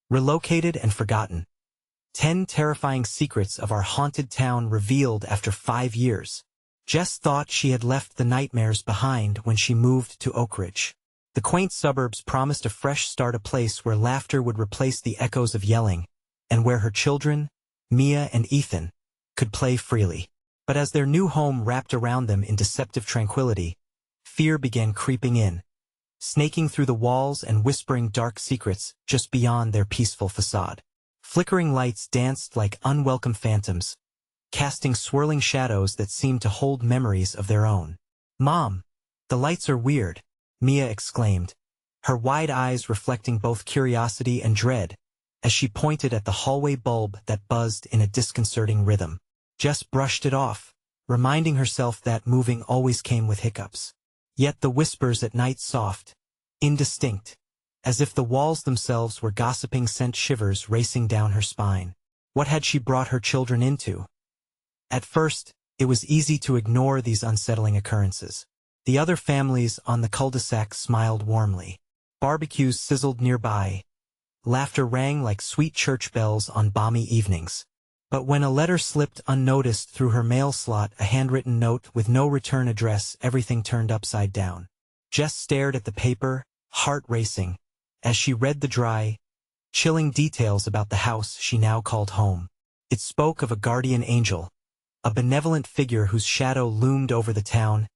Relocated and Forgotten. 10 terrifying secrets of our haunted town revealed after 5 years. Jess thought she had left the nightmares behind when she moved to Oakridge. The quaint suburbs promised a fresh start, a place where laughter would replace the echoes of yelling, and where her children, Mia and Ethan, could play freely. But as their new home wrapped around them in deceptive tranquility, fear began creeping in, snaking through the walls and whispering dark secrets just beyond their peaceful facade. Flickering lights danced like unwelcome phantoms, casting swirling shadows that seemed to hold memories of their own. "Mom, the lights are weird," Mia exclaimed, her wide eyes reflecting both curiosity and dread, as she pointed at the hallway bulb that buzzed in a disconcerting rhythm. Jess brushed it off, reminding herself that moving always came with hiccups. Yet the whispers at night soft, indistinct, as if the walls themselves were gossiping, sent shivers racing down her spine. What had she brought her children into? At first, it was easy to ignore these unsettling occurrences. The other families on the cul-de-sac smiled warmly. Barbecues sizzled nearby. Laughter rang like sweet church bells on balmy evenings. But when a letter slipped unnoticed through her mail slot, a handwritten note with no return address, everything turned upside down. Jess stared at the paper, heart racing, as she read the dry, chilling details about the house she now called home. It spoke of a guardian angel, a benevolent figure whose shadow loomed over the town,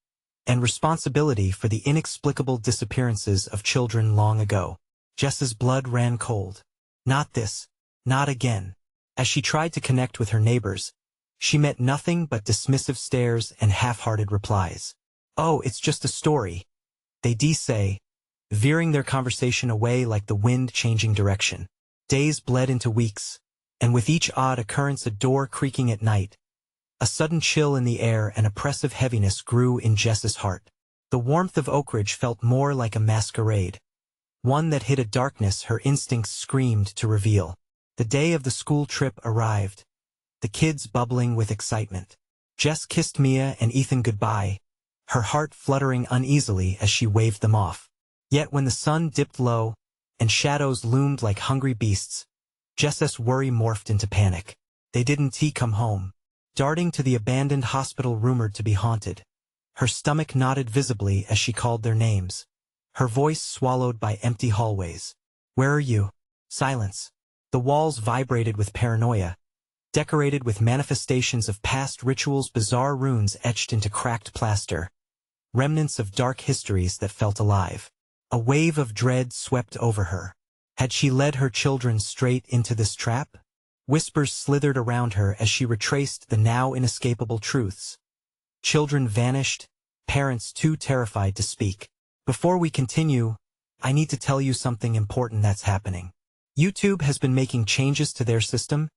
and responsibility for the inexplicable disappearances of children long ago. Jess's blood ran cold. Not this, not again. As she tried to connect with her neighbors, she met nothing but dismissive stares and half-hearted replies. "Oh, it's just a story," they'd say, veering their conversation away like the wind changing direction. Days bled into weeks, and with each odd occurrence, a door creaking at night, a sudden chill in the air, and oppressive heaviness grew in Jess's heart. The warmth of Oakridge felt more like a masquerade, one that hid a darkness her instincts screamed to reveal. The day of the school trip arrived, the kids bubbling with excitement. Jess kissed Mia and Ethan goodbye, her heart fluttering uneasily as she waved them off. Yet when the sun dipped low and shadows loomed like hungry beasts, Jess's worry morphed into panic. They didn't come home. Darting to the abandoned hospital rumored to be haunted, her stomach knotted visibly as she called their names, her voice swallowed by empty hallways. "Where are you?" Silence. The walls vibrated with paranoia, decorated with manifestations of past rituals, bizarre runes etched into cracked plaster, remnants of dark histories that felt alive. A wave of dread swept over her. Had she led her children straight into this trap? Whispers slithered around her as she retraced the now inescapable truths. Children vanished, parents too terrified to speak. Before we continue, I need to tell you something important that's happening. YouTube has been making changes to their system,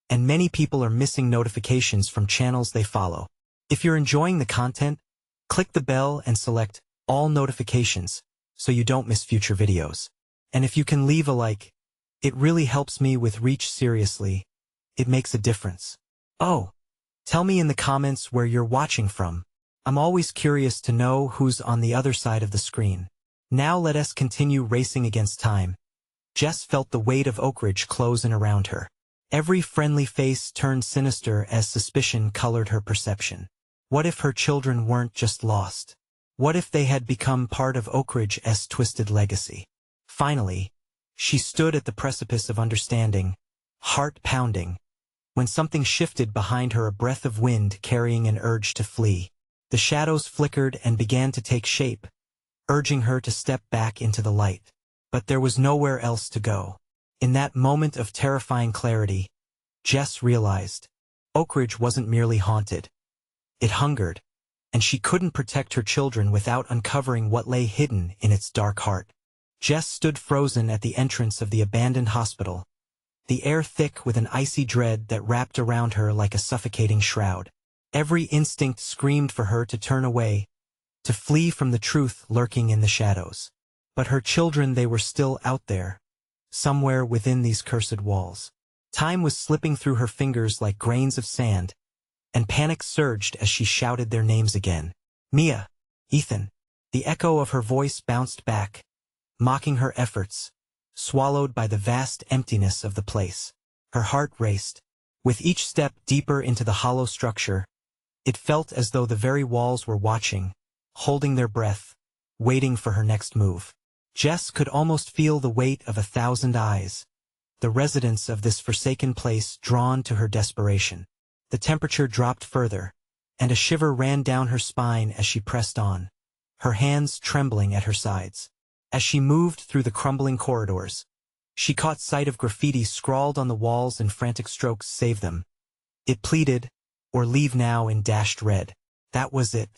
and many people are missing notifications from channels they follow. If you're enjoying the content, click the bell and select all notifications so you don't miss future videos. And if you can leave a like, it really helps me with reach. Seriously, it makes a difference. Oh, tell me in the comments where you're watching from. I'm always curious to know who's on the other side of the screen. Now let us continue racing against time. Jess felt the weight of Oakridge close in around her. Every friendly face turned sinister as suspicion colored her perception. What if her children weren't just lost? What if they had become part of Oakridge's twisted legacy? Finally, she stood at the precipice of understanding, heart pounding, when something shifted behind her, a breath of wind carrying an urge to flee. The shadows flickered and began to take shape, urging her to step back into the light. But there was nowhere else to go. In that moment of terrifying clarity, Jess realized Oakridge wasn't merely haunted. It hungered, and she couldn't protect her children without uncovering what lay hidden in its dark heart. Jess stood frozen at the entrance of the abandoned hospital, the air thick with an icy dread that wrapped around her like a suffocating shroud. Every instinct screamed for her to turn away, to flee from the truth lurking in the shadows. But her children, they were still out there, somewhere within these cursed walls. Time was slipping through her fingers like grains of sand, and panic surged as she shouted their names again. "Mia, Ethan." The echo of her voice bounced back, mocking her efforts. swallowed by the vast emptiness of the place. Her heart raced. With each step deeper into the hollow structure, it felt as though the very walls were watching, holding their breath, waiting for her next move. Jess could almost feel the weight of 1,000 eyes, the residents of this forsaken place drawn to her desperation. The temperature dropped further, and a shiver ran down her spine as she pressed on, her hands trembling at her sides. As she moved through the crumbling corridors, she caught sight of graffiti scrawled on the walls in frantic strokes, "Save them." It pleaded, "Or leave now," in dashed red. That was it.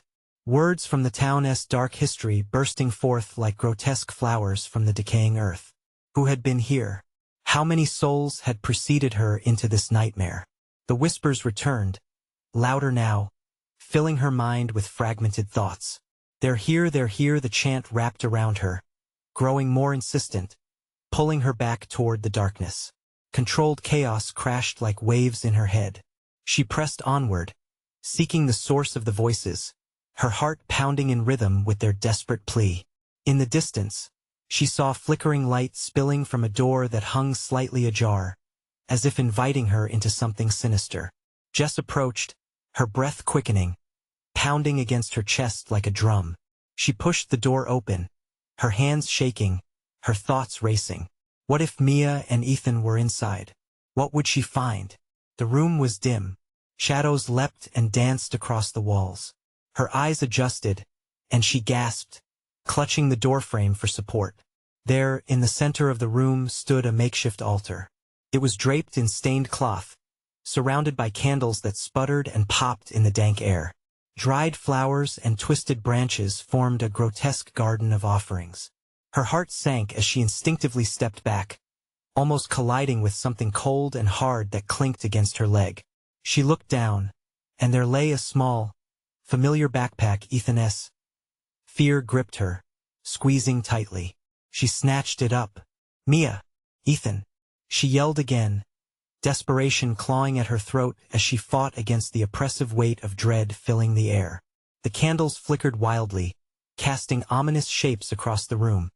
Words from the town's dark history bursting forth like grotesque flowers from the decaying earth. Who had been here? How many souls had preceded her into this nightmare? The whispers returned, louder now, filling her mind with fragmented thoughts. "They're here, they're here," the chant wrapped around her, growing more insistent, pulling her back toward the darkness. Controlled chaos crashed like waves in her head. She pressed onward, seeking the source of the voices, her heart pounding in rhythm with their desperate plea. In the distance, she saw flickering light spilling from a door that hung slightly ajar, as if inviting her into something sinister. Jess approached, her breath quickening, pounding against her chest like a drum. She pushed the door open, her hands shaking, her thoughts racing. What if Mia and Ethan were inside? What would she find? The room was dim. Shadows leapt and danced across the walls. Her eyes adjusted, and she gasped, clutching the doorframe for support. There, in the center of the room, stood a makeshift altar. It was draped in stained cloth, surrounded by candles that sputtered and popped in the dank air. Dried flowers and twisted branches formed a grotesque garden of offerings. Her heart sank as she instinctively stepped back, almost colliding with something cold and hard that clinked against her leg. She looked down, and there lay a small, familiar backpack. Ethan's. Fear gripped her, squeezing tightly. She snatched it up. "Mia! Ethan!" She yelled again, desperation clawing at her throat as she fought against the oppressive weight of dread filling the air. The candles flickered wildly, casting ominous shapes across the room,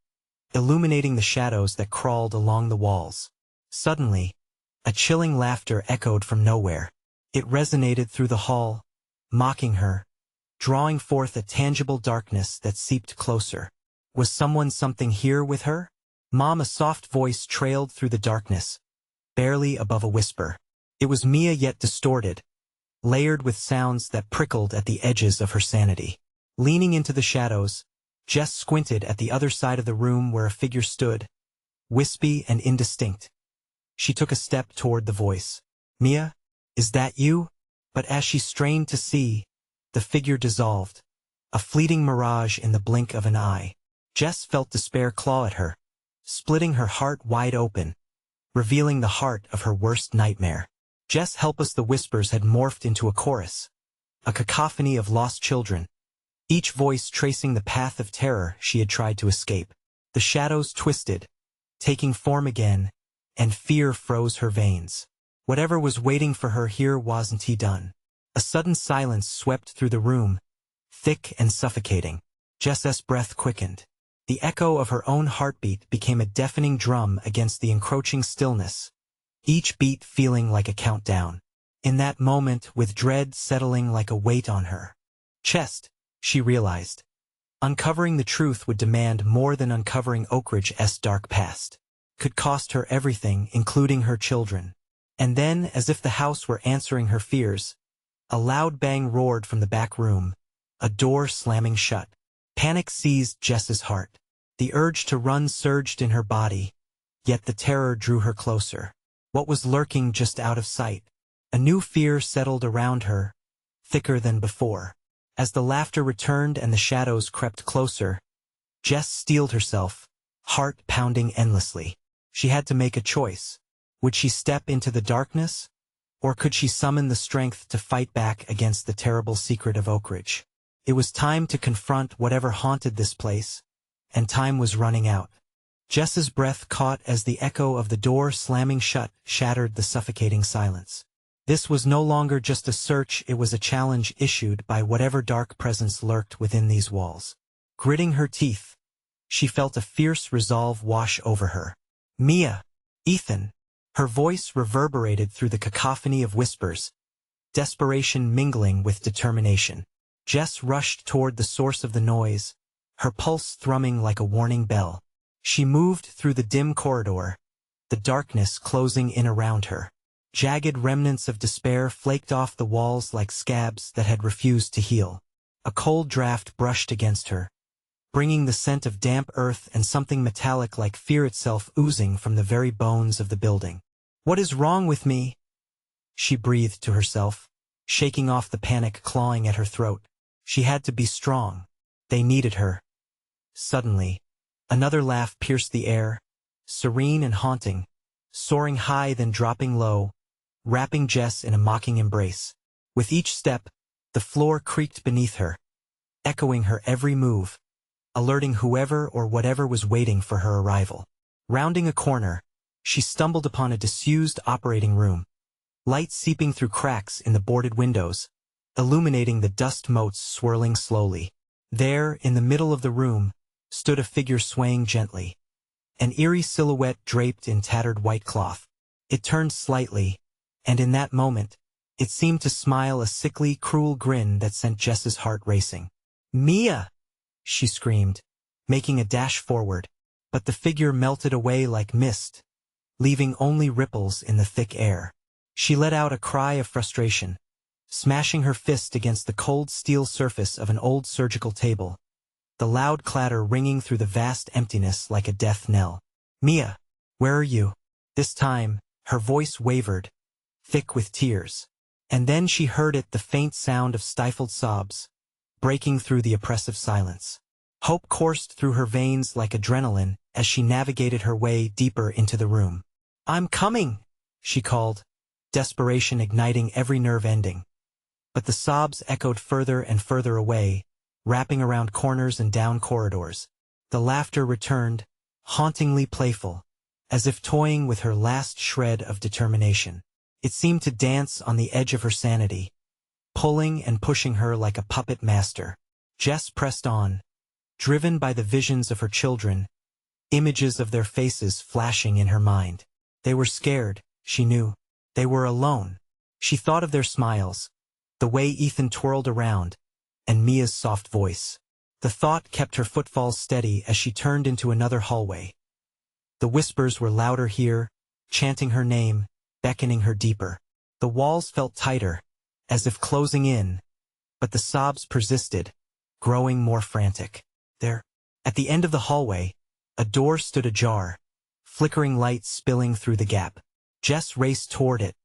illuminating the shadows that crawled along the walls. Suddenly, a chilling laughter echoed from nowhere. It resonated through the hall, mocking her, drawing forth a tangible darkness that seeped closer. Was something here with her? "Mom," a soft voice trailed through the darkness, barely above a whisper. It was Mia, yet distorted, layered with sounds that prickled at the edges of her sanity. Leaning into the shadows, Jess squinted at the other side of the room where a figure stood, wispy and indistinct. She took a step toward the voice. "Mia, is that you?" But as she strained to see, the figure dissolved, a fleeting mirage in the blink of an eye. Jess felt despair claw at her, splitting her heart wide open, revealing the heart of her worst nightmare. "Jess, help us!" The whispers had morphed into a chorus, a cacophony of lost children, each voice tracing the path of terror she had tried to escape. The shadows twisted, taking form again, and fear froze her veins. Whatever was waiting for her here wasn't done. A sudden silence swept through the room, thick and suffocating. Jess's breath quickened. The echo of her own heartbeat became a deafening drum against the encroaching stillness, each beat feeling like a countdown. In that moment, with dread settling like a weight on her chest, she realized, uncovering the truth would demand more than uncovering Oakridge's dark past. Could cost her everything, including her children. And then, as if the house were answering her fears, a loud bang roared from the back room, a door slamming shut. Panic seized Jess's heart. The urge to run surged in her body, yet the terror drew her closer. What was lurking just out of sight? A new fear settled around her, thicker than before. As the laughter returned and the shadows crept closer, Jess steeled herself, heart pounding endlessly. She had to make a choice. Would she step into the darkness, or could she summon the strength to fight back against the terrible secret of Oakridge? It was time to confront whatever haunted this place, and time was running out. Jess's breath caught as the echo of the door slamming shut shattered the suffocating silence. This was no longer just a search, it was a challenge issued by whatever dark presence lurked within these walls. Gritting her teeth, she felt a fierce resolve wash over her. Mia! Ethan! Her voice reverberated through the cacophony of whispers, desperation mingling with determination. Jess rushed toward the source of the noise, her pulse thrumming like a warning bell. She moved through the dim corridor, the darkness closing in around her. Jagged remnants of despair flaked off the walls like scabs that had refused to heal. A cold draft brushed against her, bringing the scent of damp earth and something metallic like fear itself oozing from the very bones of the building. "What is wrong with me?" she breathed to herself, shaking off the panic clawing at her throat. She had to be strong. They needed her. Suddenly, another laugh pierced the air, serene and haunting, soaring high then dropping low, wrapping Jess in a mocking embrace. With each step, the floor creaked beneath her, echoing her every move, alerting whoever or whatever was waiting for her arrival. Rounding a corner, she stumbled upon a disused operating room, light seeping through cracks in the boarded windows, illuminating the dust motes swirling slowly. There, in the middle of the room, stood a figure swaying gently, an eerie silhouette draped in tattered white cloth. It turned slightly, and in that moment, it seemed to smile a sickly, cruel grin that sent Jess's heart racing. "Mia!" she screamed, making a dash forward, but the figure melted away like mist, leaving only ripples in the thick air. She let out a cry of frustration, smashing her fist against the cold steel surface of an old surgical table, the loud clatter ringing through the vast emptiness like a death knell. "Mia, where are you?" This time, her voice wavered, thick with tears. And then she heard it, the faint sound of stifled sobs, breaking through the oppressive silence. Hope coursed through her veins like adrenaline as she navigated her way deeper into the room. "I'm coming!" she called, desperation igniting every nerve ending. But the sobs echoed further and further away, wrapping around corners and down corridors. The laughter returned, hauntingly playful, as if toying with her last shred of determination. It seemed to dance on the edge of her sanity, pulling and pushing her like a puppet master. Jess pressed on, driven by the visions of her children, images of their faces flashing in her mind. They were scared, she knew. They were alone. She thought of their smiles, the way Ethan twirled around, and Mia's soft voice. The thought kept her footfalls steady as she turned into another hallway. The whispers were louder here, chanting her name, beckoning her deeper. The walls felt tighter, as if closing in, but the sobs persisted, growing more frantic. There, at the end of the hallway, a door stood ajar, flickering light spilling through the gap. Jess raced toward it,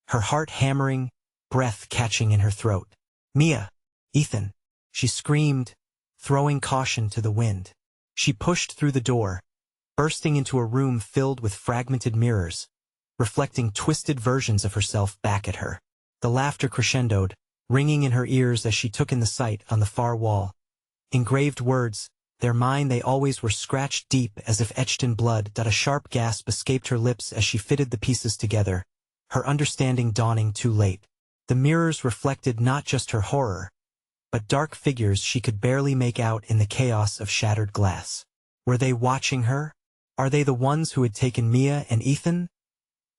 her heart hammering, breath catching in her throat. "Mia! Ethan!" she screamed, throwing caution to the wind. She pushed through the door, bursting into a room filled with fragmented mirrors, reflecting twisted versions of herself back at her. The laughter crescendoed, ringing in her ears as she took in the sight on the far wall. Engraved words, their mind they always were scratched deep as if etched in blood. A sharp gasp escaped her lips as she fitted the pieces together, her understanding dawning too late. The mirrors reflected not just her horror, but dark figures she could barely make out in the chaos of shattered glass. Were they watching her? Are they the ones who had taken Mia and Ethan?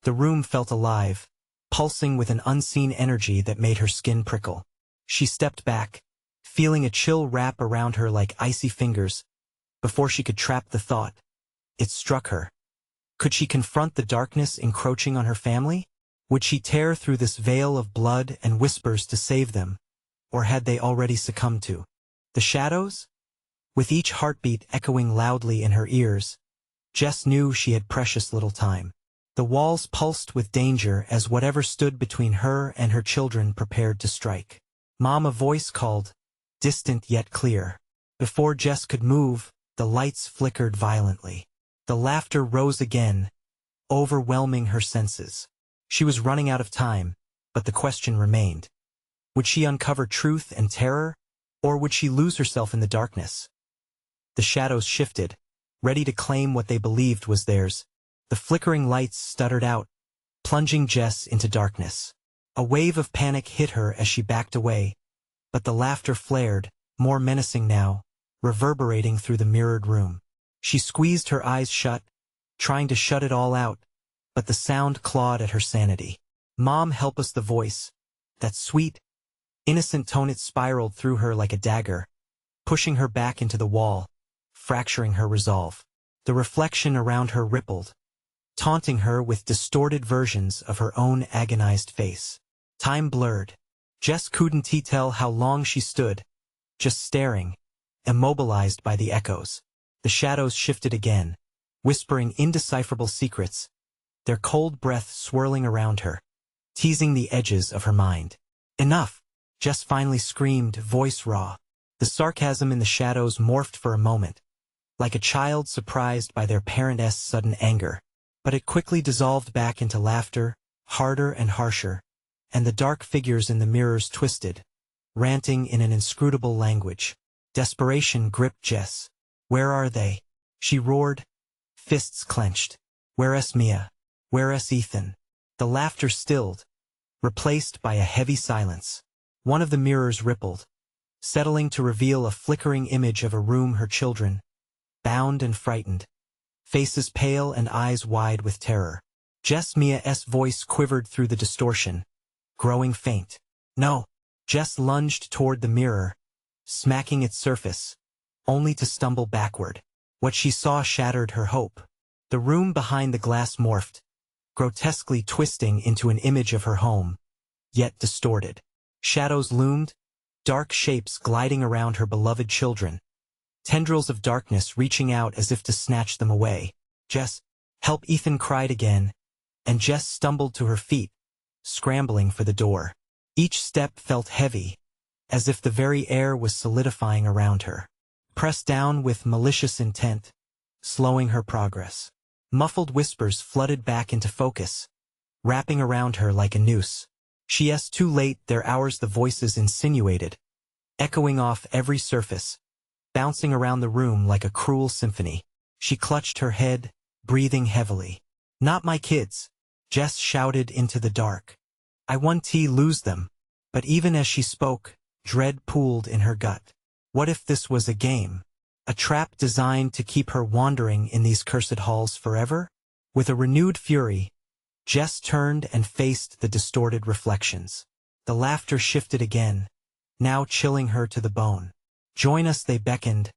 The room felt alive, pulsing with an unseen energy that made her skin prickle. She stepped back, feeling a chill wrap around her like icy fingers. Before she could trap the thought, it struck her. Could she confront the darkness encroaching on her family? Would she tear through this veil of blood and whispers to save them, or had they already succumbed to the shadows? With each heartbeat echoing loudly in her ears, Jess knew she had precious little time. The walls pulsed with danger as whatever stood between her and her children prepared to strike. "Mom," a voice called, distant yet clear. Before Jess could move, the lights flickered violently. The laughter rose again, overwhelming her senses. She was running out of time, but the question remained. Would she uncover truth and terror, or would she lose herself in the darkness? The shadows shifted, ready to claim what they believed was theirs. The flickering lights stuttered out, plunging Jess into darkness. A wave of panic hit her as she backed away, but the laughter flared, more menacing now, reverberating through the mirrored room. She squeezed her eyes shut, trying to shut it all out, but the sound clawed at her sanity. "Mom, help us!" The voice, that sweet, innocent tone, it spiraled through her like a dagger, pushing her back into the wall, fracturing her resolve. The reflection around her rippled, taunting her with distorted versions of her own agonized face. Time blurred. Jess couldn't tell how long she stood, just staring, immobilized by the echoes. The shadows shifted again, whispering indecipherable secrets, their cold breath swirling around her, teasing the edges of her mind. "Enough!" Jess finally screamed, voice raw. The sarcasm in the shadows morphed for a moment, like a child surprised by their parent's sudden anger. But it quickly dissolved back into laughter, harder and harsher, and the dark figures in the mirrors twisted, ranting in an inscrutable language. Desperation gripped Jess. "Where are they?" she roared, fists clenched. "Where's Mia? Where's Ethan?" The laughter stilled, replaced by a heavy silence. One of the mirrors rippled, settling to reveal a flickering image of a room, her children, bound and frightened, faces pale and eyes wide with terror. Mia's voice quivered through the distortion, growing faint. "No!" Jess lunged toward the mirror, smacking its surface, only to stumble backward. What she saw shattered her hope. The room behind the glass morphed, grotesquely twisting into an image of her home, yet distorted. Shadows loomed, dark shapes gliding around her beloved children, tendrils of darkness reaching out as if to snatch them away. "Jess, help!" Ethan cried again, and Jess stumbled to her feet, scrambling for the door. Each step felt heavy, as if the very air was solidifying around her, pressed down with malicious intent, slowing her progress. Muffled whispers flooded back into focus, wrapping around her like a noose. "She's too late, they're ours," the voices insinuated, echoing off every surface, bouncing around the room like a cruel symphony. She clutched her head, breathing heavily. "Not my kids!" Jess shouted into the dark. "I won't lose them." But even as she spoke, dread pooled in her gut. What if this was a game? A trap designed to keep her wandering in these cursed halls forever? With a renewed fury, Jess turned and faced the distorted reflections. The laughter shifted again, now chilling her to the bone. "Join us," they beckoned,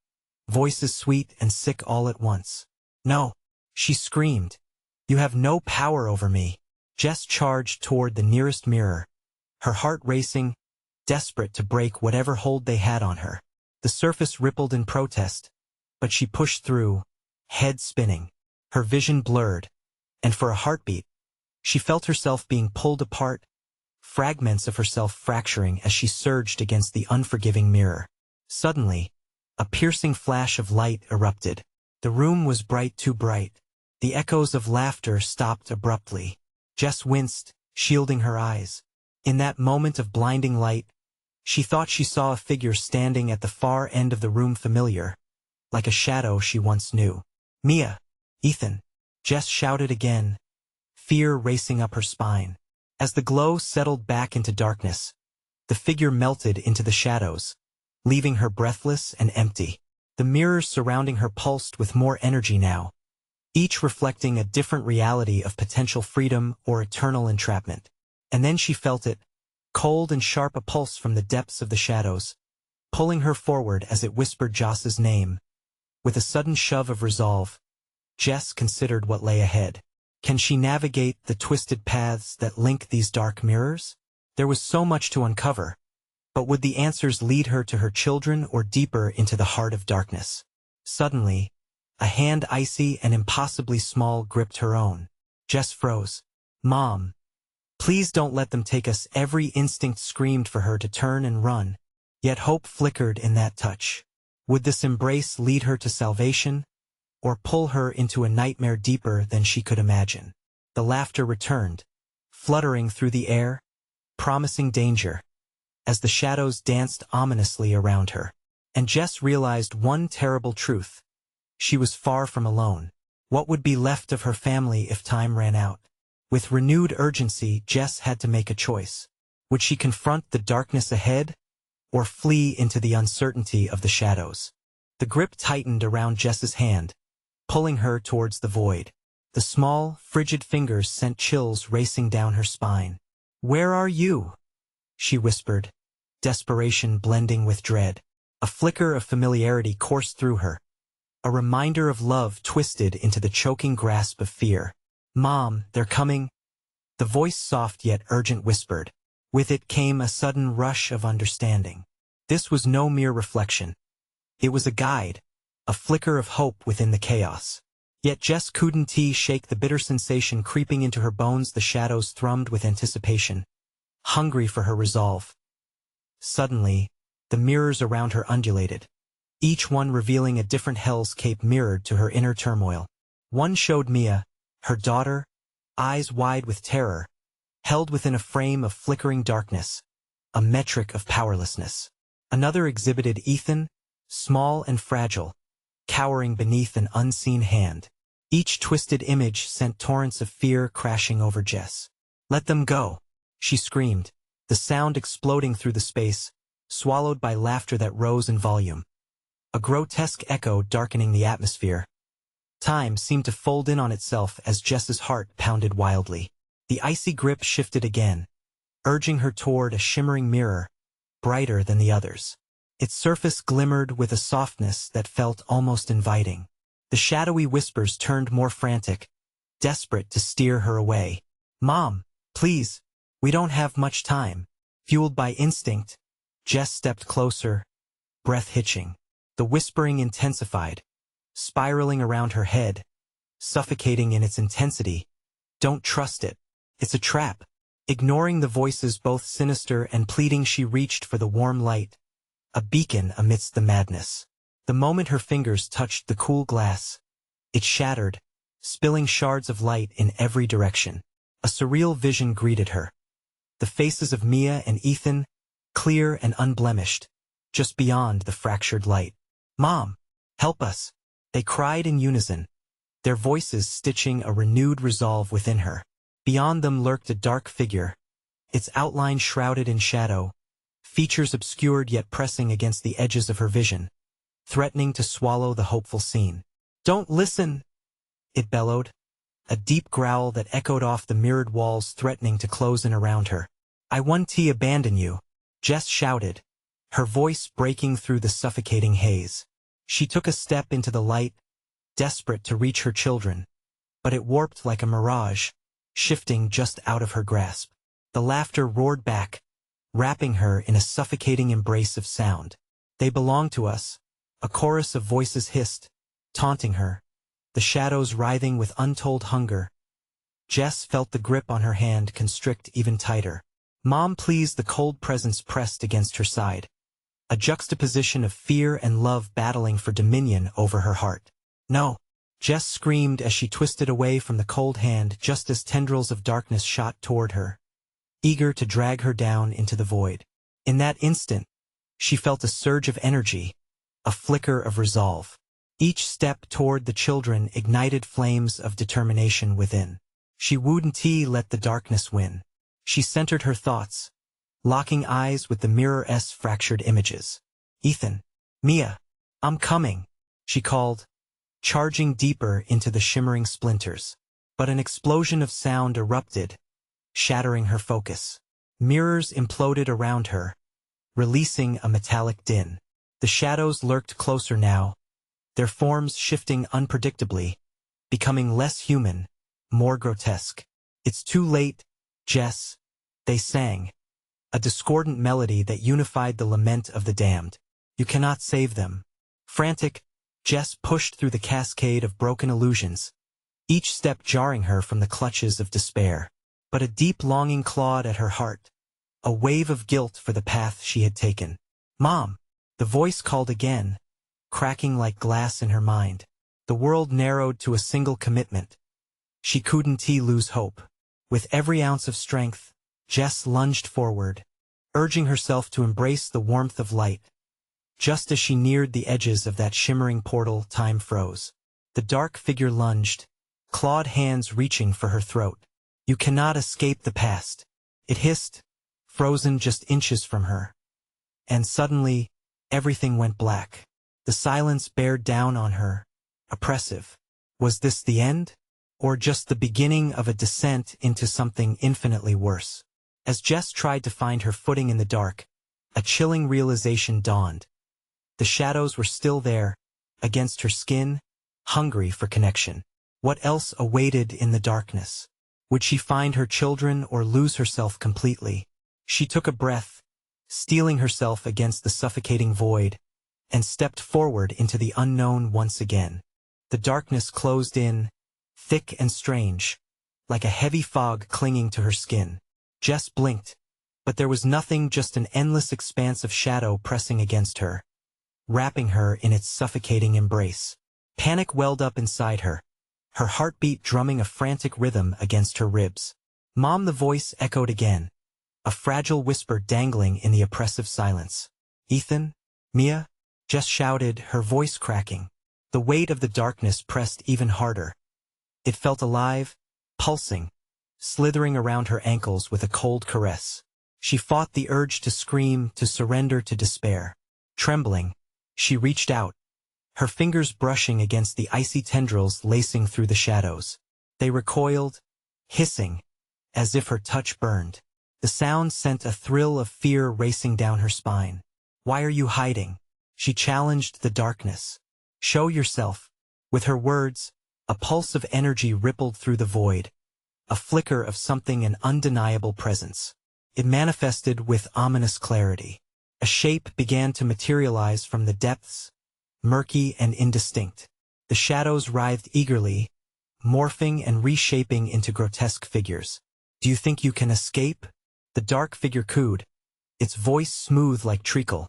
voices sweet and sick all at once. "No!" she screamed. "You have no power over me." Jess charged toward the nearest mirror, her heart racing, desperate to break whatever hold they had on her. The surface rippled in protest, but she pushed through, head spinning, her vision blurred, and for a heartbeat, she felt herself being pulled apart, fragments of herself fracturing as she surged against the unforgiving mirror. Suddenly, a piercing flash of light erupted. The room was bright, too bright. The echoes of laughter stopped abruptly. Jess winced, shielding her eyes. In that moment of blinding light, she thought she saw a figure standing at the far end of the room, familiar, like a shadow she once knew. "Mia! Ethan!" Jess shouted again, fear racing up her spine. As the glow settled back into darkness, the figure melted into the shadows, leaving her breathless and empty. The mirrors surrounding her pulsed with more energy now, each reflecting a different reality of potential freedom or eternal entrapment. And then she felt it, cold and sharp, a pulse from the depths of the shadows, pulling her forward as it whispered Joss's name. With a sudden shove of resolve, Jess considered what lay ahead. Can she navigate the twisted paths that link these dark mirrors? There was so much to uncover, but would the answers lead her to her children or deeper into the heart of darkness? Suddenly, a hand, icy and impossibly small, gripped her own. Jess froze. "Mom, please don't let them take us!" Every instinct screamed for her to turn and run, yet hope flickered in that touch. Would this embrace lead her to salvation, or pull her into a nightmare deeper than she could imagine? The laughter returned, fluttering through the air, promising danger, as the shadows danced ominously around her. And Jess realized one terrible truth. She was far from alone. What would be left of her family if time ran out? With renewed urgency, Jess had to make a choice. Would she confront the darkness ahead, or flee into the uncertainty of the shadows? The grip tightened around Jess's hand, pulling her towards the void. The small, frigid fingers sent chills racing down her spine. "Where are you?" she whispered, desperation blending with dread. A flicker of familiarity coursed through her. A reminder of love twisted into the choking grasp of fear. "Mom, they're coming." The voice soft yet urgent whispered. With it came a sudden rush of understanding. This was no mere reflection. It was a guide, a flicker of hope within the chaos. Yet Jess couldn't shake the bitter sensation creeping into her bones. The shadows thrummed with anticipation, hungry for her resolve. Suddenly, the mirrors around her undulated, each one revealing a different hell's cape mirrored to her inner turmoil. One showed Mia, her daughter, eyes wide with terror, held within a frame of flickering darkness, a metric of powerlessness. Another exhibited Ethan, small and fragile, cowering beneath an unseen hand. Each twisted image sent torrents of fear crashing over Jess. "Let them go," she screamed, the sound exploding through the space, swallowed by laughter that rose in volume. A grotesque echo darkening the atmosphere. Time seemed to fold in on itself as Jess's heart pounded wildly. The icy grip shifted again, urging her toward a shimmering mirror, brighter than the others. Its surface glimmered with a softness that felt almost inviting. The shadowy whispers turned more frantic, desperate to steer her away. "Mom, please, we don't have much time." Fueled by instinct, Jess stepped closer, breath hitching. The whispering intensified, spiraling around her head, suffocating in its intensity. "Don't trust it. It's a trap." Ignoring the voices both sinister and pleading, she reached for the warm light, a beacon amidst the madness. The moment her fingers touched the cool glass, it shattered, spilling shards of light in every direction. A surreal vision greeted her. The faces of Mia and Ethan, clear and unblemished, just beyond the fractured light. "Mom, help us," they cried in unison, their voices stitching a renewed resolve within her. Beyond them lurked a dark figure, its outline shrouded in shadow, features obscured yet pressing against the edges of her vision, threatening to swallow the hopeful scene. "Don't listen," it bellowed, a deep growl that echoed off the mirrored walls, threatening to close in around her. "I won't abandon you," Jess shouted, her voice breaking through the suffocating haze. She took a step into the light, desperate to reach her children, but it warped like a mirage, shifting just out of her grasp. The laughter roared back, wrapping her in a suffocating embrace of sound. "They belong to us," a chorus of voices hissed, taunting her, the shadows writhing with untold hunger. Jess felt the grip on her hand constrict even tighter. "Mom, please." The cold presence pressed against her side, a juxtaposition of fear and love battling for dominion over her heart. "No," Jess screamed as she twisted away from the cold hand just as tendrils of darkness shot toward her, eager to drag her down into the void. In that instant, she felt a surge of energy, a flicker of resolve. Each step toward the children ignited flames of determination within. She wouldn't let the darkness win. She centered her thoughts, locking eyes with the mirror's fractured images. "Ethan, Mia, I'm coming," she called, charging deeper into the shimmering splinters. But an explosion of sound erupted, shattering her focus. Mirrors imploded around her, releasing a metallic din. The shadows lurked closer now, their forms shifting unpredictably, becoming less human, more grotesque. "It's too late, Jess," they sang, a discordant melody that unified the lament of the damned. "You cannot save them." Frantic, Jess pushed through the cascade of broken illusions, each step jarring her from the clutches of despair. But a deep longing clawed at her heart, a wave of guilt for the path she had taken. "Mom," the voice called again, cracking like glass in her mind. The world narrowed to a single commitment. She couldn't lose hope. With every ounce of strength, Jess lunged forward, urging herself to embrace the warmth of light. Just as she neared the edges of that shimmering portal, time froze. The dark figure lunged, clawed hands reaching for her throat. "You cannot escape the past," it hissed, frozen just inches from her. And suddenly, everything went black. The silence bared down on her, oppressive. Was this the end? or just the beginning of a descent into something infinitely worse? As Jess tried to find her footing in the dark, a chilling realization dawned. The shadows were still there, against her skin, hungry for connection. What else awaited in the darkness? Would she find her children or lose herself completely? She took a breath, steeling herself against the suffocating void, and stepped forward into the unknown once again. The darkness closed in, thick and strange, like a heavy fog clinging to her skin. Jess blinked, but there was nothing, just an endless expanse of shadow pressing against her, wrapping her in its suffocating embrace. Panic welled up inside her, her heartbeat drumming a frantic rhythm against her ribs. "Mom," the voice echoed again, a fragile whisper dangling in the oppressive silence. "Ethan? Mia?" Jess shouted, her voice cracking. The weight of the darkness pressed even harder. It felt alive, pulsing, slithering around her ankles with a cold caress. She fought the urge to scream, to surrender to despair. Trembling, she reached out, her fingers brushing against the icy tendrils lacing through the shadows. They recoiled, hissing, as if her touch burned. The sound sent a thrill of fear racing down her spine. "Why are you hiding?" she challenged the darkness. "Show yourself." With her words, a pulse of energy rippled through the void, a flicker of something, an undeniable presence. It manifested with ominous clarity. A shape began to materialize from the depths, murky and indistinct. The shadows writhed eagerly, morphing and reshaping into grotesque figures. "Do you think you can escape?" The dark figure cooed, its voice smooth like treacle,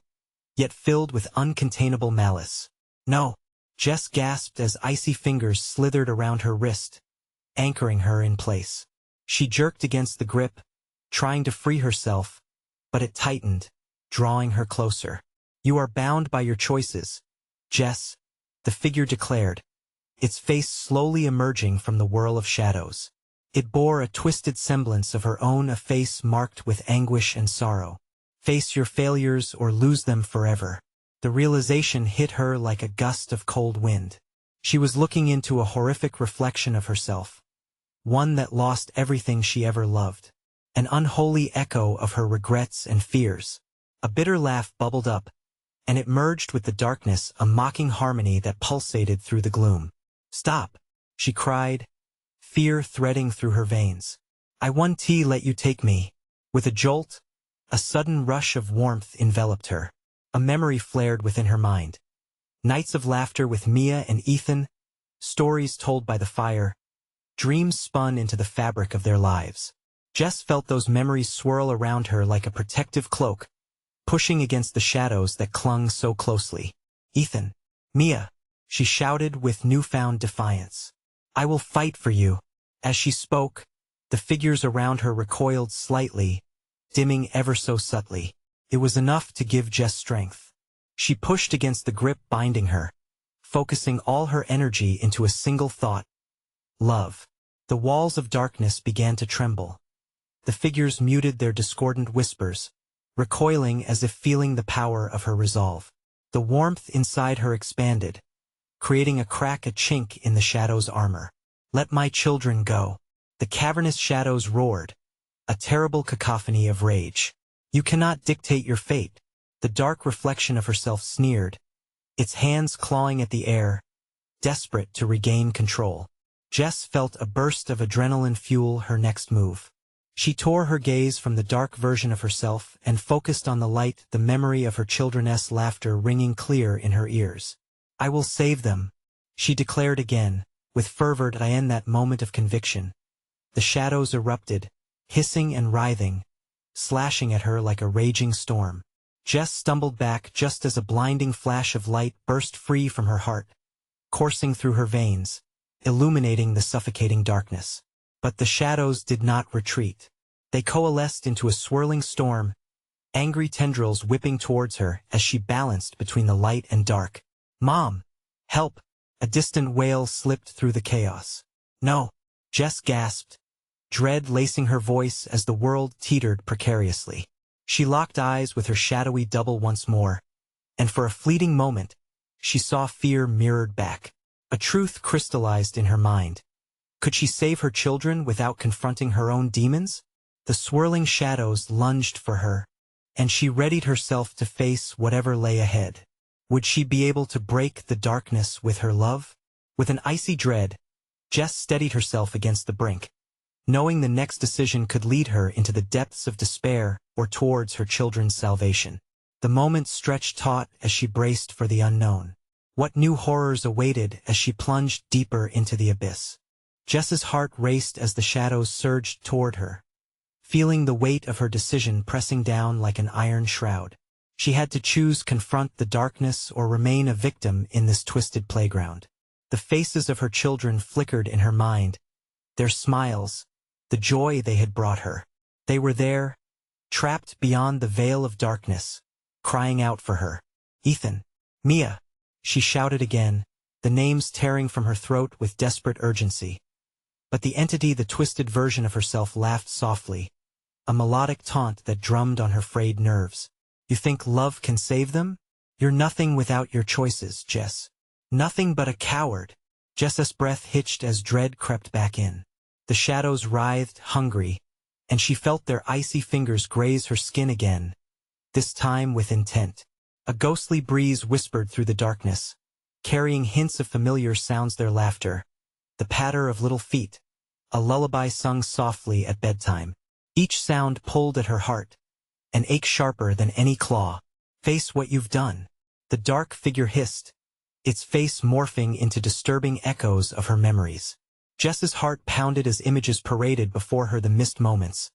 yet filled with uncontainable malice. "No," Jess gasped as icy fingers slithered around her wrist, anchoring her in place. She jerked against the grip, trying to free herself, but it tightened, drawing her closer. "You are bound by your choices, Jess," the figure declared, its face slowly emerging from the whirl of shadows. It bore a twisted semblance of her own, a face marked with anguish and sorrow. "Face your failures or lose them forever." The realization hit her like a gust of cold wind. She was looking into a horrific reflection of herself, one that lost everything she ever loved, an unholy echo of her regrets and fears. A bitter laugh bubbled up, and it merged with the darkness, a mocking harmony that pulsated through the gloom. "Stop," she cried, fear threading through her veins. "I won't let you take me." With a jolt, a sudden rush of warmth enveloped her. A memory flared within her mind. Nights of laughter with Mia and Ethan, stories told by the fire, dreams spun into the fabric of their lives. Jess felt those memories swirl around her like a protective cloak, pushing against the shadows that clung so closely. "Ethan, Mia," she shouted with newfound defiance. "I will fight for you." As she spoke, the figures around her recoiled slightly, dimming ever so subtly. It was enough to give Jess strength. She pushed against the grip binding her, focusing all her energy into a single thought: love. The walls of darkness began to tremble. The figures muted their discordant whispers, recoiling as if feeling the power of her resolve. The warmth inside her expanded, creating a crack, a chink in the shadow's armor. "Let my children go." The cavernous shadows roared, a terrible cacophony of rage. "You cannot dictate your fate." The dark reflection of herself sneered, its hands clawing at the air, desperate to regain control. Jess felt a burst of adrenaline fuel her next move. She tore her gaze from the dark version of herself and focused on the light, the memory of her children's laughter ringing clear in her ears. "I will save them," she declared again, with fervor. In that moment of conviction, the shadows erupted, hissing and writhing, slashing at her like a raging storm. Jess stumbled back just as a blinding flash of light burst free from her heart, coursing through her veins, illuminating the suffocating darkness. But the shadows did not retreat. They coalesced into a swirling storm, angry tendrils whipping towards her as she balanced between the light and dark. "Mom! Help!" A distant wail slipped through the chaos. "No!" Jess gasped, dread lacing her voice as the world teetered precariously. She locked eyes with her shadowy double once more, and for a fleeting moment, she saw fear mirrored back. A truth crystallized in her mind. Could she save her children without confronting her own demons? The swirling shadows lunged for her, and she readied herself to face whatever lay ahead. Would she be able to break the darkness with her love? With an icy dread, Jess steadied herself against the brink, knowing the next decision could lead her into the depths of despair or towards her children's salvation. The moment stretched taut as she braced for the unknown. What new horrors awaited as she plunged deeper into the abyss? Jess's heart raced as the shadows surged toward her, feeling the weight of her decision pressing down like an iron shroud. She had to choose: confront the darkness or remain a victim in this twisted playground. The faces of her children flickered in her mind, their smiles, the joy they had brought her. They were there, trapped beyond the veil of darkness, crying out for her. Ethan, Mia, she shouted again, the names tearing from her throat with desperate urgency. But the entity, the twisted version of herself, laughed softly, a melodic taunt that drummed on her frayed nerves. You think love can save them? You're nothing without your choices, Jess. Nothing but a coward. Jess's breath hitched as dread crept back in. The shadows writhed, hungry, and she felt their icy fingers graze her skin again, this time with intent. A ghostly breeze whispered through the darkness, carrying hints of familiar sounds: their laughter, the patter of little feet, a lullaby sung softly at bedtime. Each sound pulled at her heart, an ache sharper than any claw. Face what you've done, the dark figure hissed, its face morphing into disturbing echoes of her memories. Jess's heart pounded as images paraded before her: the missed moments,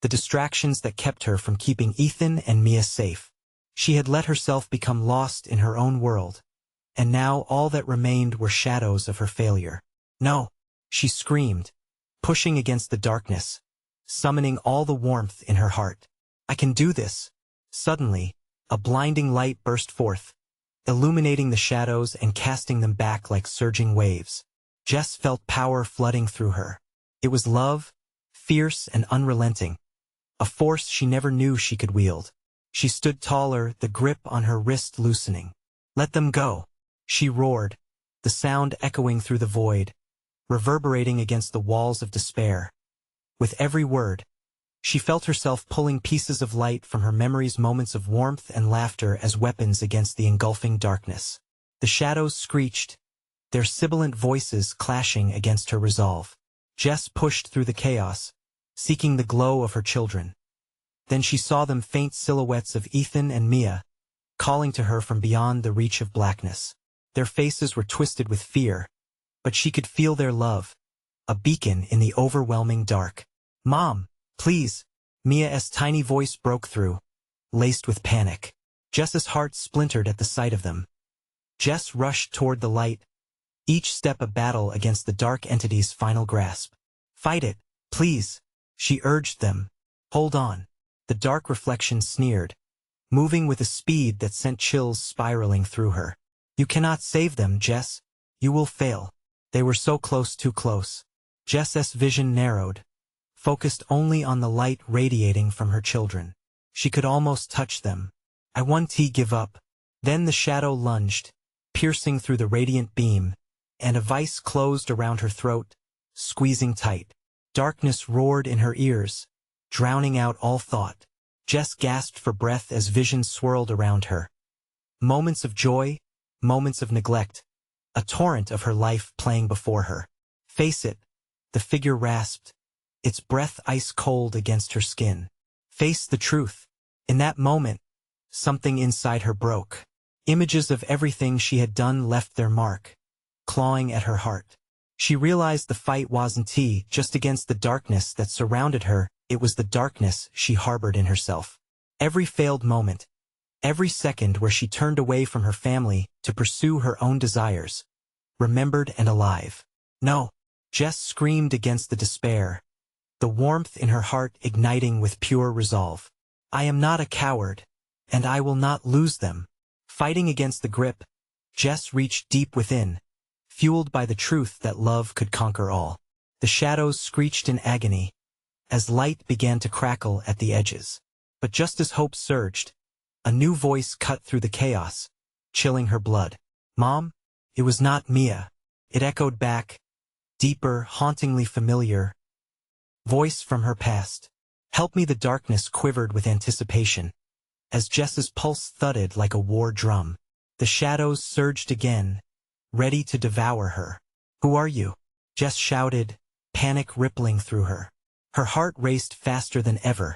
the distractions that kept her from keeping Ethan and Mia safe. She had let herself become lost in her own world, and now all that remained were shadows of her failure. No, she screamed, pushing against the darkness, summoning all the warmth in her heart. I can do this. Suddenly, a blinding light burst forth, illuminating the shadows and casting them back like surging waves. Jess felt power flooding through her. It was love, fierce and unrelenting, a force she never knew she could wield. She stood taller, the grip on her wrist loosening. Let them go, she roared, the sound echoing through the void, reverberating against the walls of despair. With every word, she felt herself pulling pieces of light from her memories, moments of warmth and laughter as weapons against the engulfing darkness. The shadows screeched, their sibilant voices clashing against her resolve. Jess pushed through the chaos, seeking the glow of her children. Then she saw them, faint silhouettes of Ethan and Mia, calling to her from beyond the reach of blackness. Their faces were twisted with fear, but she could feel their love, a beacon in the overwhelming dark. Mom, please, Mia's tiny voice broke through, laced with panic. Jess's heart splintered at the sight of them. Jess rushed toward the light, each step a battle against the dark entity's final grasp. Fight it, please, she urged them. Hold on. The dark reflection sneered, moving with a speed that sent chills spiraling through her. You cannot save them, Jess. You will fail. They were so close, too close. Jess's vision narrowed, focused only on the light radiating from her children. She could almost touch them. I won't give up. Then the shadow lunged, piercing through the radiant beam, and a vice closed around her throat, squeezing tight. Darkness roared in her ears, drowning out all thought. Jess gasped for breath as visions swirled around her. Moments of joy, moments of neglect, a torrent of her life playing before her. Face it, the figure rasped, its breath ice cold against her skin. Face the truth. In that moment, something inside her broke. Images of everything she had done left their mark, clawing at her heart. She realized the fight wasn't just against the darkness that surrounded her, it was the darkness she harbored in herself. Every failed moment, every second where she turned away from her family to pursue her own desires, remembered and alive. No, Jess screamed against the despair, the warmth in her heart igniting with pure resolve. I am not a coward, and I will not lose them. Fighting against the grip, Jess reached deep within, fueled by the truth that love could conquer all. The shadows screeched in agony, as light began to crackle at the edges. But just as hope surged, a new voice cut through the chaos, chilling her blood. Mom? It was not Mia. It echoed back, deeper, hauntingly familiar voice from her past. Help me. The darkness quivered with anticipation. As Jess's pulse thudded like a war drum, the shadows surged again, ready to devour her. Who are you? Jess shouted, panic rippling through her. Her heart raced faster than ever,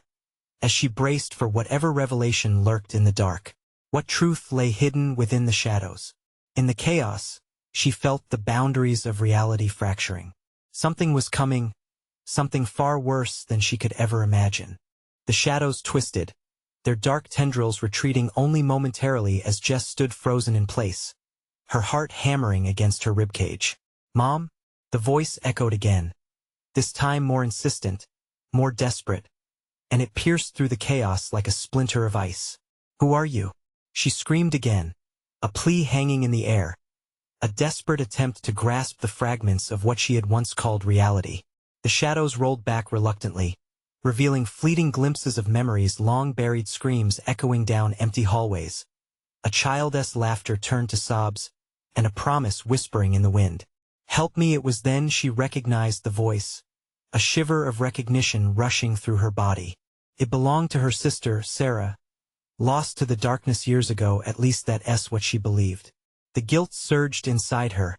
as she braced for whatever revelation lurked in the dark. What truth lay hidden within the shadows? In the chaos, she felt the boundaries of reality fracturing. Something was coming, something far worse than she could ever imagine. The shadows twisted, their dark tendrils retreating only momentarily as Jess stood frozen in place, her heart hammering against her ribcage. Mom? The voice echoed again, this time more insistent, more desperate, and it pierced through the chaos like a splinter of ice. Who are you? She screamed again, a plea hanging in the air, a desperate attempt to grasp the fragments of what she had once called reality. The shadows rolled back reluctantly, revealing fleeting glimpses of memories, long-buried screams echoing down empty hallways. A child's laughter turned to sobs, and a promise whispering in the wind. Help me. It was then she recognized the voice, a shiver of recognition rushing through her body. It belonged to her sister, Sarah, lost to the darkness years ago. At least that's what she believed. The guilt surged inside her,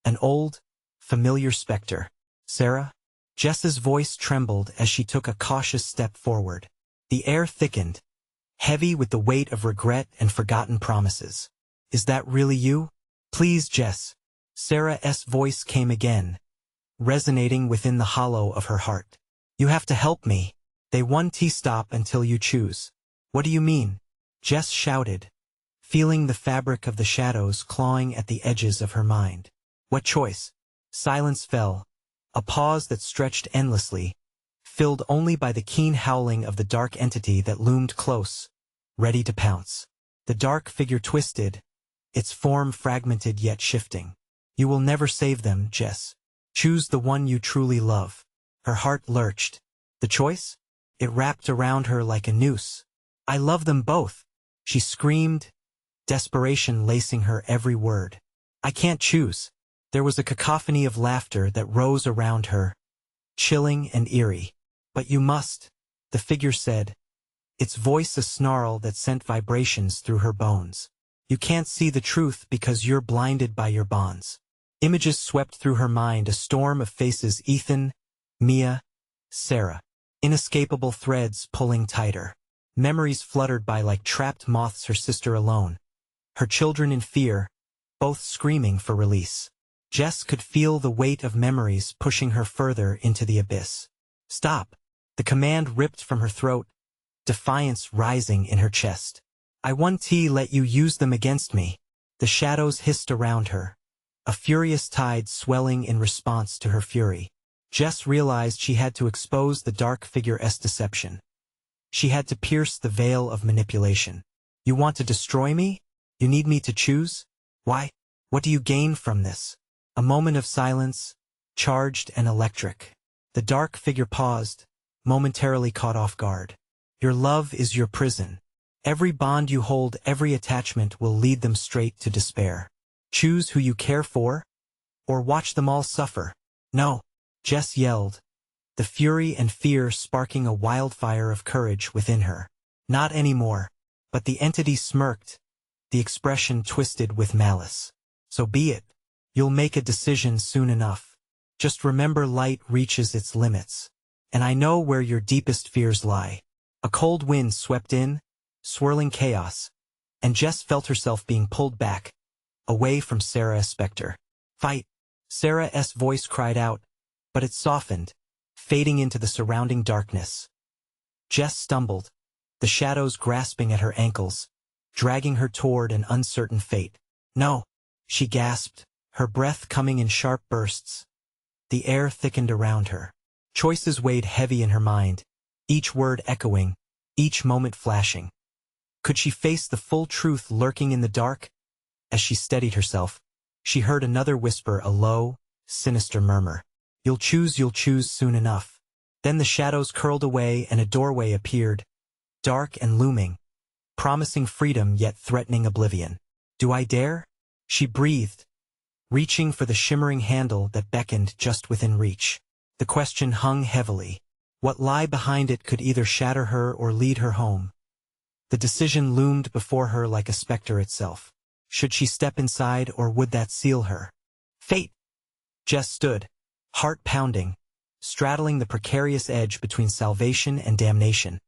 an old, familiar specter. Sarah? Jess's voice trembled as she took a cautious step forward. The air thickened, heavy with the weight of regret and forgotten promises. Is that really you? Please, Jess. Sarah's voice came again, resonating within the hollow of her heart. You have to help me. They won't stop until you choose. What do you mean? Jess shouted, feeling the fabric of the shadows clawing at the edges of her mind. What choice? Silence fell, a pause that stretched endlessly, filled only by the keen howling of the dark entity that loomed close, ready to pounce. The dark figure twisted, its form fragmented yet shifting. You will never save them, Jess. Choose the one you truly love. Her heart lurched. The choice? It wrapped around her like a noose. I love them both, she screamed, desperation lacing her every word. I can't choose. There was a cacophony of laughter that rose around her, chilling and eerie. But you must, the figure said, its voice a snarl that sent vibrations through her bones. You can't see the truth because you're blinded by your bonds. Images swept through her mind, a storm of faces: Ethan, Mia, Sarah. Inescapable threads pulling tighter. Memories fluttered by like trapped moths, her sister alone, her children in fear, both screaming for release. Jess could feel the weight of memories pushing her further into the abyss. Stop! The command ripped from her throat, defiance rising in her chest. I won't let you use them against me. The shadows hissed around her, a furious tide swelling in response to her fury. Jess realized she had to expose the dark figure's deception. She had to pierce the veil of manipulation. You want to destroy me? You need me to choose? Why? What do you gain from this? A moment of silence, charged and electric. The dark figure paused, momentarily caught off guard. Your love is your prison. Every bond you hold, every attachment will lead them straight to despair. Choose who you care for, or watch them all suffer. No, Jess yelled, the fury and fear sparking a wildfire of courage within her. Not anymore. But the entity smirked, the expression twisted with malice. So be it. You'll make a decision soon enough. Just remember, light reaches its limits. And I know where your deepest fears lie. A cold wind swept in, swirling chaos, and Jess felt herself being pulled back, away from Sarah's specter. Fight! Sarah's voice cried out, but it softened, fading into the surrounding darkness. Jess stumbled, the shadows grasping at her ankles, dragging her toward an uncertain fate. No, she gasped, her breath coming in sharp bursts. The air thickened around her. Choices weighed heavy in her mind, each word echoing, each moment flashing. Could she face the full truth lurking in the dark? As she steadied herself, she heard another whisper, a low, sinister murmur. You'll choose soon enough. Then the shadows curled away and a doorway appeared, dark and looming, promising freedom yet threatening oblivion. Do I dare? She breathed, reaching for the shimmering handle that beckoned just within reach. The question hung heavily. What lay behind it could either shatter her or lead her home. The decision loomed before her like a specter itself. Should she step inside, or would that seal her fate? Jess stood, heart pounding, straddling the precarious edge between salvation and damnation.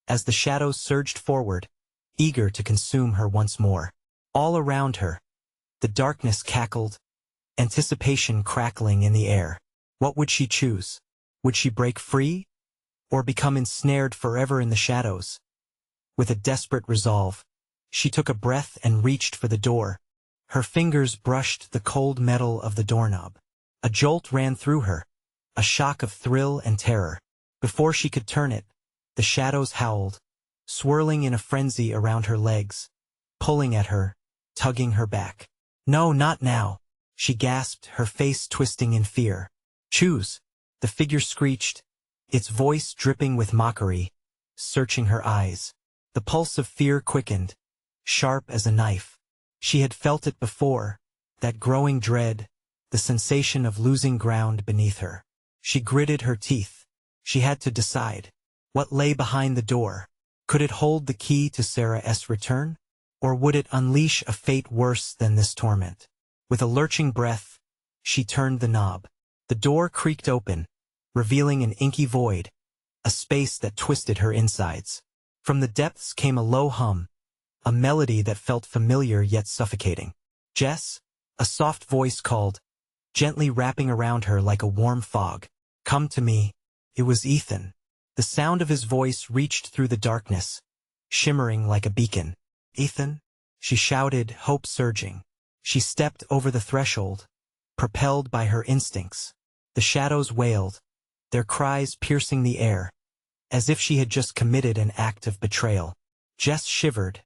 As the shadows surged forward, eager to consume her once more. All around her, the darkness cackled, anticipation crackling in the air. What would she choose? Would she break free, or become ensnared forever in the shadows? With a desperate resolve, she took a breath and reached for the door. Her fingers brushed the cold metal of the doorknob. A jolt ran through her, a shock of thrill and terror. Before she could turn it, the shadows howled, swirling in a frenzy around her legs, pulling at her, tugging her back. No, not now, she gasped, her face twisting in fear. Choose, the figure screeched, its voice dripping with mockery, searching her eyes. The pulse of fear quickened, sharp as a knife. She had felt it before, that growing dread, the sensation of losing ground beneath her. She gritted her teeth. She had to decide. What lay behind the door? Could it hold the key to Sarah's return? Or would it unleash a fate worse than this torment? With a lurching breath, she turned the knob. The door creaked open, revealing an inky void, a space that twisted her insides. From the depths came a low hum, a melody that felt familiar yet suffocating. Jess, a soft voice called, gently wrapping around her like a warm fog. Come to me. It was Ethan. The sound of his voice reached through the darkness, shimmering like a beacon. Ethan? She shouted, hope surging. She stepped over the threshold, propelled by her instincts. The shadows wailed, their cries piercing the air, as if she had just committed an act of betrayal. Jess shivered,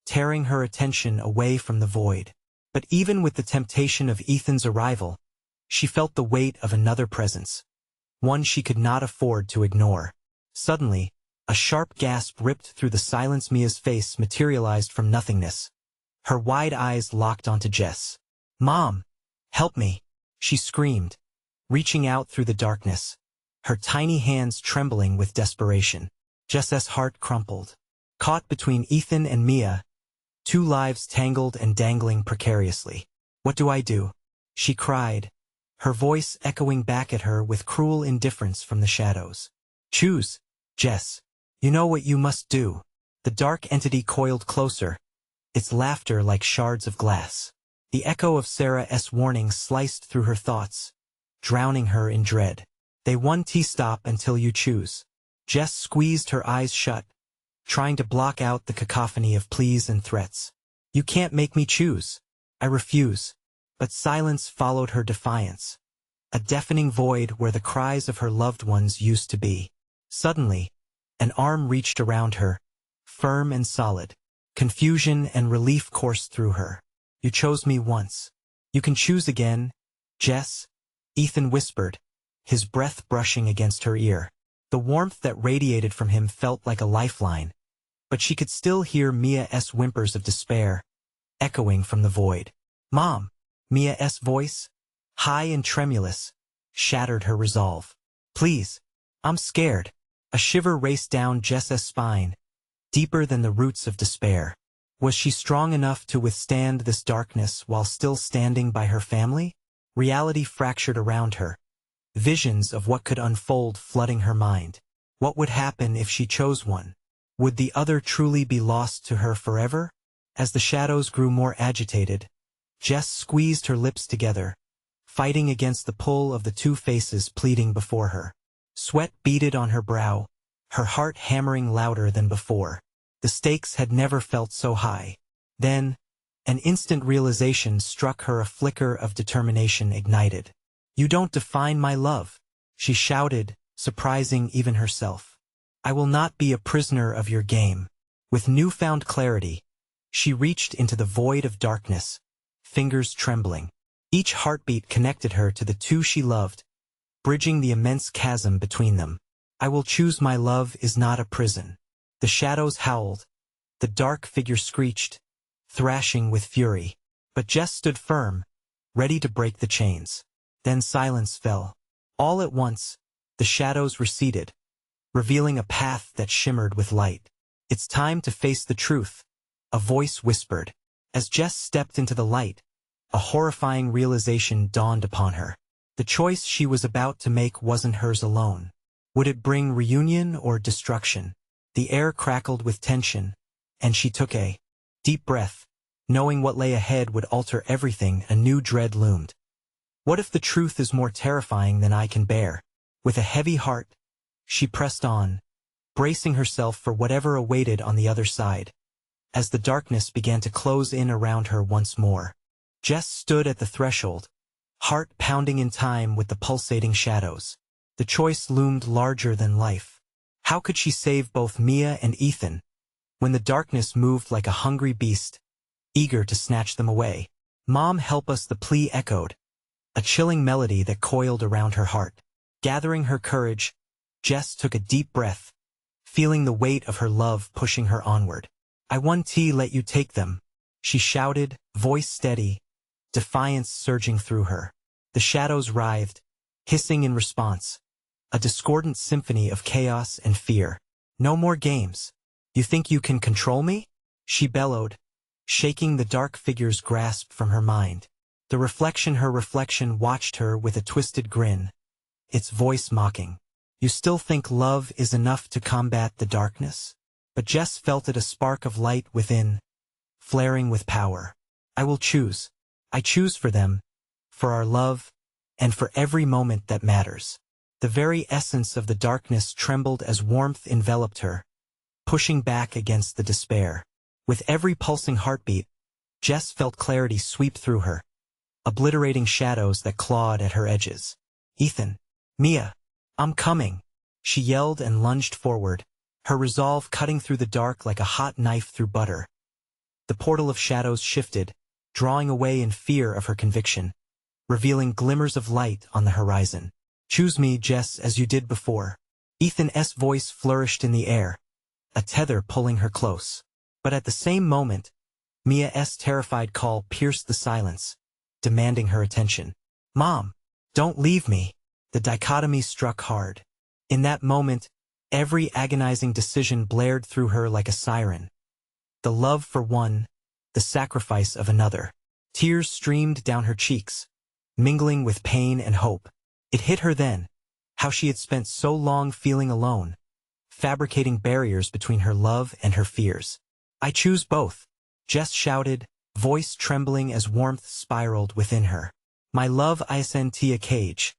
tearing her attention away from the void. But even with the temptation of Ethan's arrival, she felt the weight of another presence, one she could not afford to ignore. Suddenly, a sharp gasp ripped through the silence. Mia's face materialized from nothingness. Her wide eyes locked onto Jess. Mom! Help me! She screamed, reaching out through the darkness, her tiny hands trembling with desperation. Jess's heart crumpled. Caught between Ethan and Mia, two lives tangled and dangling precariously. What do I do? She cried, her voice echoing back at her with cruel indifference from the shadows. Choose, Jess. You know what you must do. The dark entity coiled closer, its laughter like shards of glass. The echo of Sarah's warning sliced through her thoughts, drowning her in dread. They won't stop until you choose. Jess squeezed her eyes shut, trying to block out the cacophony of pleas and threats. You can't make me choose. I refuse. But silence followed her defiance, a deafening void where the cries of her loved ones used to be. Suddenly, an arm reached around her, firm and solid. Confusion and relief coursed through her. You chose me once. You can choose again, Jess, Ethan whispered, his breath brushing against her ear. The warmth that radiated from him felt like a lifeline, but she could still hear Mia's whimpers of despair, echoing from the void. Mom! Mia's voice, high and tremulous, shattered her resolve. Please, I'm scared. A shiver raced down Jess's spine, deeper than the roots of despair. Was she strong enough to withstand this darkness while still standing by her family? Reality fractured around her, visions of what could unfold flooding her mind. What would happen if she chose one? Would the other truly be lost to her forever? As the shadows grew more agitated, Jess squeezed her lips together, fighting against the pull of the two faces pleading before her. Sweat beaded on her brow, her heart hammering louder than before. The stakes had never felt so high. Then, an instant realization struck her, a flicker of determination ignited. You don't define my love, she shouted, surprising even herself. I will not be a prisoner of your game. With newfound clarity, she reached into the void of darkness, fingers trembling. Each heartbeat connected her to the two she loved, bridging the immense chasm between them. I will choose. My love is not a prison. The shadows howled, the dark figure screeched, thrashing with fury. But Jess stood firm, ready to break the chains. Then silence fell. All at once, the shadows receded, revealing a path that shimmered with light. "It's time to face the truth," a voice whispered. As Jess stepped into the light, a horrifying realization dawned upon her. The choice she was about to make wasn't hers alone. Would it bring reunion or destruction? The air crackled with tension, and she took a deep breath. Knowing what lay ahead would alter everything, a new dread loomed. What if the truth is more terrifying than I can bear? With a heavy heart, she pressed on, bracing herself for whatever awaited on the other side. As the darkness began to close in around her once more, Jess stood at the threshold, heart pounding in time with the pulsating shadows. The choice loomed larger than life. How could she save both Mia and Ethan, when the darkness moved like a hungry beast, eager to snatch them away? "Mom, help us," the plea echoed, a chilling melody that coiled around her heart. Gathering her courage, Jess took a deep breath, feeling the weight of her love pushing her onward. "I won't let you take them," she shouted, voice steady, defiance surging through her. The shadows writhed, hissing in response, a discordant symphony of chaos and fear. "No more games. You think you can control me?" she bellowed, shaking the dark figure's grasp from her mind. Her reflection watched her with a twisted grin, its voice mocking. "You still think love is enough to combat the darkness?" But Jess felt it, a spark of light within, flaring with power. "I will choose. I choose for them, for our love, and for every moment that matters." The very essence of the darkness trembled as warmth enveloped her, pushing back against the despair. With every pulsing heartbeat, Jess felt clarity sweep through her, obliterating shadows that clawed at her edges. "Ethan, Mia, I'm coming," she yelled and lunged forward, her resolve cutting through the dark like a hot knife through butter. The portal of shadows shifted, drawing away in fear of her conviction, revealing glimmers of light on the horizon. "Choose me, Jess, as you did before." Ethan's voice flourished in the air, a tether pulling her close. But at the same moment, Mia's terrified call pierced the silence, demanding her attention. "Mom, don't leave me." The dichotomy struck hard. In that moment, every agonizing decision blared through her like a siren. The love for one, the sacrifice of another. Tears streamed down her cheeks, mingling with pain and hope. It hit her then, how she had spent so long feeling alone, fabricating barriers between her love and her fears. "I choose both," Jess shouted, voice trembling as warmth spiraled within her. "My love isn't a cage.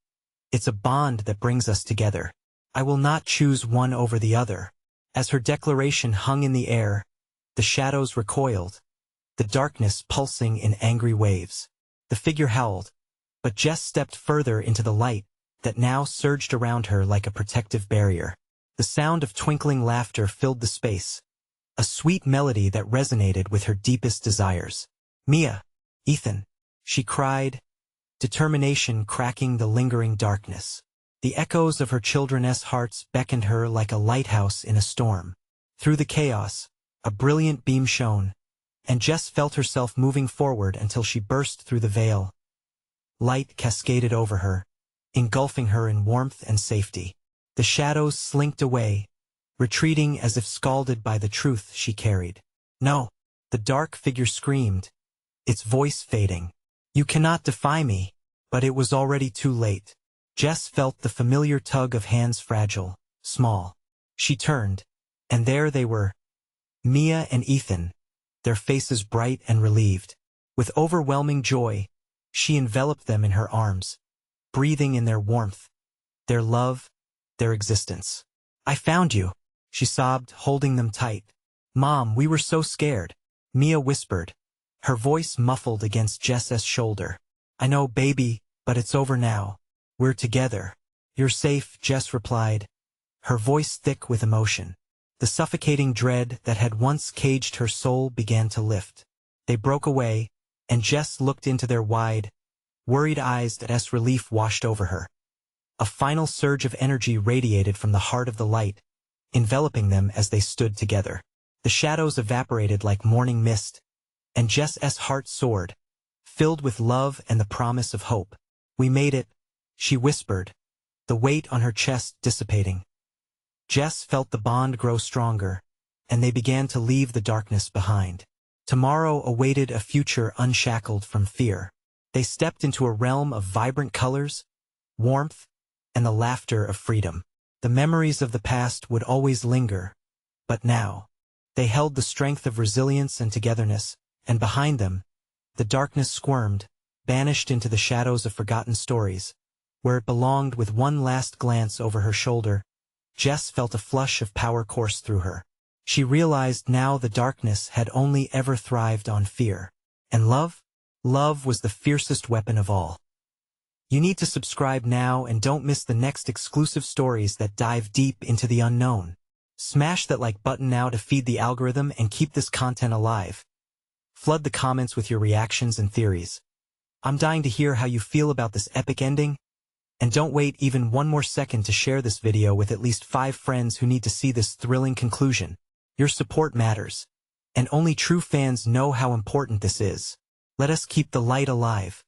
It's a bond that brings us together. I will not choose one over the other." As her declaration hung in the air, the shadows recoiled, the darkness pulsing in angry waves. The figure howled, but Jess stepped further into the light that now surged around her like a protective barrier. The sound of twinkling laughter filled the space, a sweet melody that resonated with her deepest desires. "Mia, Ethan," she cried, determination cracking the lingering darkness. The echoes of her children's hearts beckoned her like a lighthouse in a storm. Through the chaos, a brilliant beam shone, and Jess felt herself moving forward until she burst through the veil. Light cascaded over her, engulfing her in warmth and safety. The shadows slinked away, retreating as if scalded by the truth she carried. "No!" the dark figure screamed, its voice fading. "You cannot defy me." But it was already too late. Jess felt the familiar tug of hands, fragile, small. She turned, and there they were, Mia and Ethan, their faces bright and relieved. With overwhelming joy, she enveloped them in her arms, breathing in their warmth, their love, their existence. "I found you," she sobbed, holding them tight. "Mom, we were so scared," Mia whispered, her voice muffled against Jess's shoulder. "I know, baby, but it's over now. We're together." "You're safe," Jess replied, her voice thick with emotion. The suffocating dread that had once caged her soul began to lift. They broke away, and Jess looked into their wide, worried eyes as relief washed over her. A final surge of energy radiated from the heart of the light, enveloping them as they stood together. The shadows evaporated like morning mist, and Jess's heart soared, filled with love and the promise of hope. "We made it," she whispered, the weight on her chest dissipating. Jess felt the bond grow stronger, and they began to leave the darkness behind. Tomorrow awaited a future unshackled from fear. They stepped into a realm of vibrant colors, warmth, and the laughter of freedom. The memories of the past would always linger, but now, they held the strength of resilience and togetherness, and behind them, the darkness squirmed, banished into the shadows of forgotten stories. Where it belonged. With one last glance over her shoulder, Jess felt a flush of power course through her. She realized now the darkness had only ever thrived on fear. And love? Love was the fiercest weapon of all. You need to subscribe now and don't miss the next exclusive stories that dive deep into the unknown. Smash that like button now to feed the algorithm and keep this content alive. Flood the comments with your reactions and theories. I'm dying to hear how you feel about this epic ending. And don't wait even one more second to share this video with at least 5 friends who need to see this thrilling conclusion. Your support matters. And only true fans know how important this is. Let us keep the light alive.